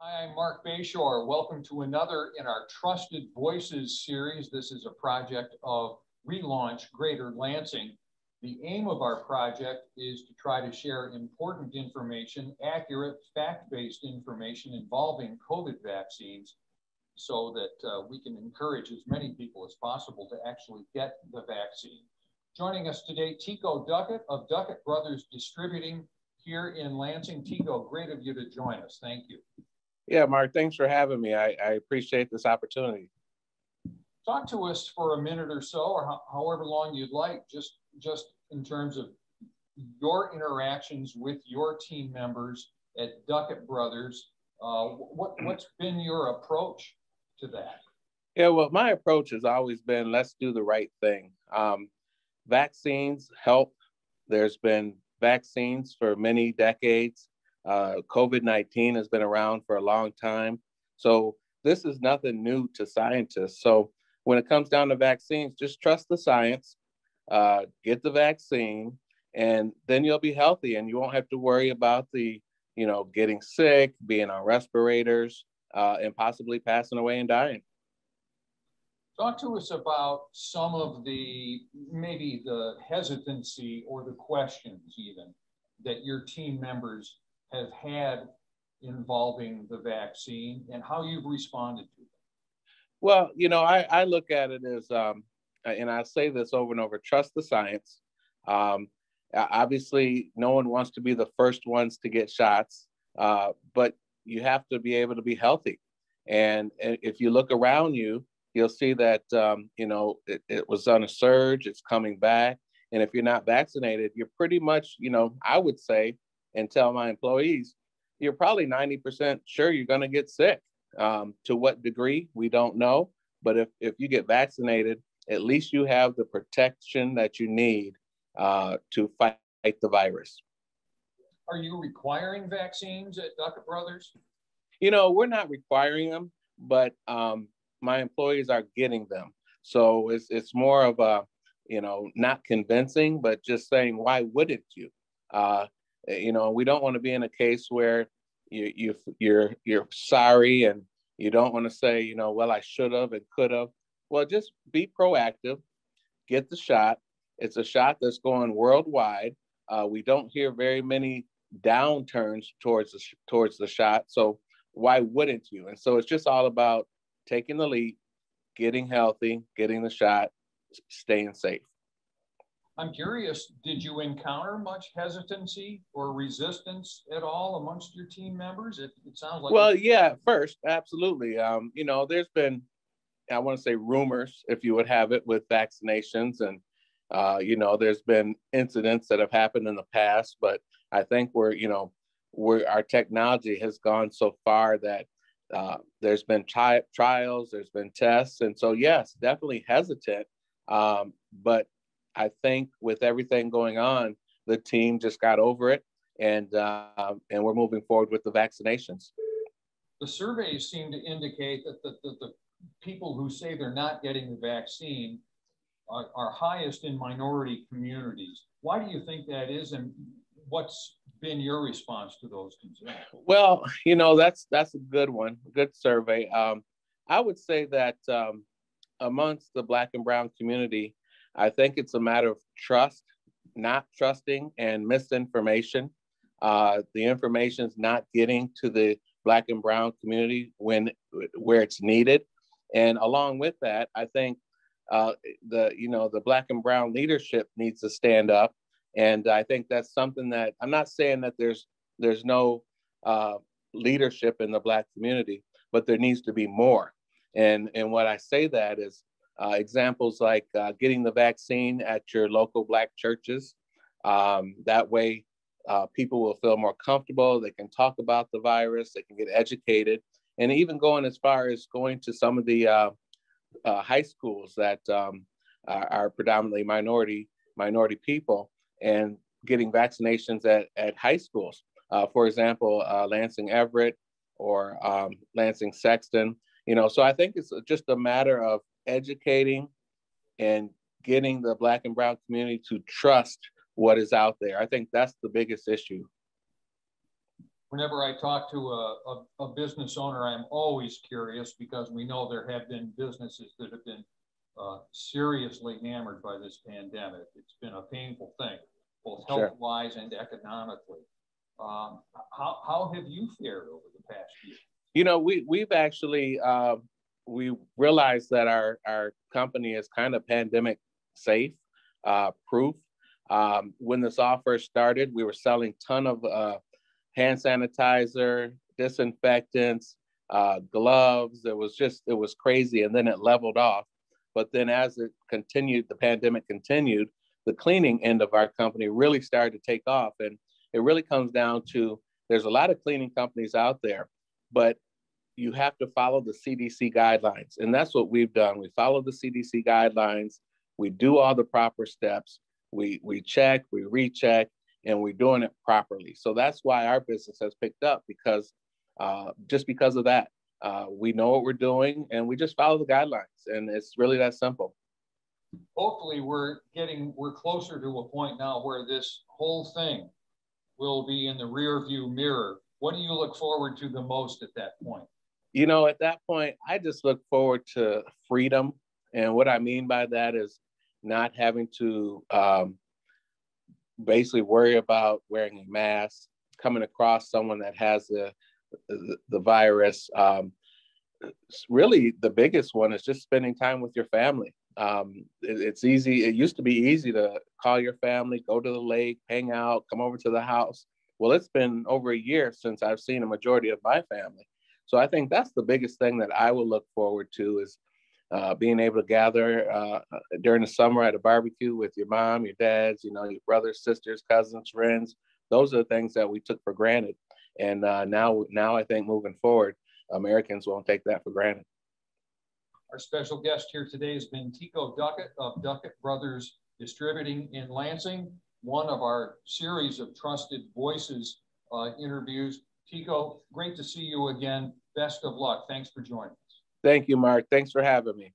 Hi, I'm Mark Bashore. Welcome to another in our Trusted Voices series. This is a project of Relaunch Greater Lansing. The aim of our project is to try to share important information, accurate, fact-based information involving COVID vaccines so that we can encourage as many people as possible to actually get the vaccine. Joining us today, Tico Duckett of Duckett Brothers Distributing here in Lansing. Tico, great of you to join us. Thank you. Yeah, Mark, thanks for having me. I appreciate this opportunity. Talk to us for a minute or so, or however long you'd like, just in terms of your interactions with your team members at Duckett Brothers. What's been your approach to that? Yeah, well, my approach has always been, let's do the right thing. Vaccines help. There's been vaccines for many decades. COVID-19 has been around for a long time. So this is nothing new to scientists. So when it comes down to vaccines, just trust the science, get the vaccine, and then you'll be healthy and you won't have to worry about getting sick, being on respirators, and possibly passing away and dying. Talk to us about some of maybe the hesitancy or the questions even that your team members have had involving the vaccine and how you've responded to them. Well, I look at it as, and I say this over and over, trust the science. Obviously, no one wants to be the first ones to get shots, but you have to be able to be healthy. And if you look around you, you'll see that, it was on a surge, it's coming back. And if you're not vaccinated, you're pretty much, I would say, and tell my employees, you're probably 90% sure you're going to get sick. To what degree, we don't know. But if you get vaccinated, at least you have the protection that you need to fight the virus. Are you requiring vaccines at Duckett Brothers? We're not requiring them, but my employees are getting them. So it's more of a, not convincing, but just saying, why wouldn't you? We don't want to be in a case where you're sorry and you don't want to say, well, I should have and could have. Well, just be proactive, get the shot. It's a shot that's going worldwide. We don't hear very many downturns towards the shot. So why wouldn't you? And so it's just all about taking the lead, getting healthy, getting the shot, staying safe. I'm curious, did you encounter much hesitancy or resistance at all amongst your team members? It sounds like... Well, yeah, first, absolutely. There's been, I want to say rumors, if you would have it, with vaccinations. And, there's been incidents that have happened in the past. But I think our technology has gone so far that there's been trials, there's been tests. And so, yes, definitely hesitant. But I think with everything going on, the team just got over it, and we're moving forward with the vaccinations. The surveys seem to indicate that the people who say they're not getting the vaccine are highest in minority communities. Why do you think that is, and what's been your response to those concerns? Well, that's a good one, a good survey. I would say that amongst the Black and Brown community, I think it's a matter of trust, not trusting, and misinformation. The information is not getting to the Black and Brown community where it's needed. And along with that, I think the Black and Brown leadership needs to stand up. And I think that's something that, I'm not saying that there's no leadership in the Black community, but there needs to be more. And what I say that is, examples like getting the vaccine at your local Black churches. That way, people will feel more comfortable. They can talk about the virus. They can get educated. And even going as far as going to some of the high schools that are predominantly minority people and getting vaccinations at high schools. For example, Lansing Everett or Lansing Sexton. So I think it's just a matter of educating and getting the Black and Brown community to trust what is out there. I think that's the biggest issue. Whenever I talk to a business owner, I'm always curious because we know there have been businesses that have been seriously hammered by this pandemic. It's been a painful thing, both health-wise and economically. How have you fared over the past year? You know, we've actually, we realized that our company is kind of pandemic safe, proof. When this all first started, we were selling a ton of hand sanitizer, disinfectants, gloves. It was crazy. And then it leveled off. But then as it continued, the pandemic continued, the cleaning end of our company really started to take off. And it really comes down to, there's a lot of cleaning companies out there, but you have to follow the CDC guidelines. And that's what we've done. We follow the CDC guidelines. We do all the proper steps. We check, we recheck, and we're doing it properly. So that's why our business has picked up, because just because of that. We know what we're doing and we just follow the guidelines, and it's really that simple. Hopefully we're closer to a point now where this whole thing will be in the rear view mirror. What do you look forward to the most at that point? You know, at that point, I just look forward to freedom. And what I mean by that is not having to basically worry about wearing a mask, coming across someone that has the virus. Really, the biggest one is just spending time with your family. It's easy. It used to be easy to call your family, go to the lake, hang out, come over to the house. Well, it's been over a year since I've seen a majority of my family. So I think that's the biggest thing that I will look forward to, is being able to gather during the summer at a barbecue with your mom, your dads, your brothers, sisters, cousins, friends. Those are the things that we took for granted. And now I think moving forward, Americans won't take that for granted. Our special guest here today has been Tico Duckett of Duckett Brothers Distributing in Lansing, one of our series of Trusted Voices interviews. Tico, great to see you again. Best of luck. Thanks for joining us. Thank you, Mark. Thanks for having me.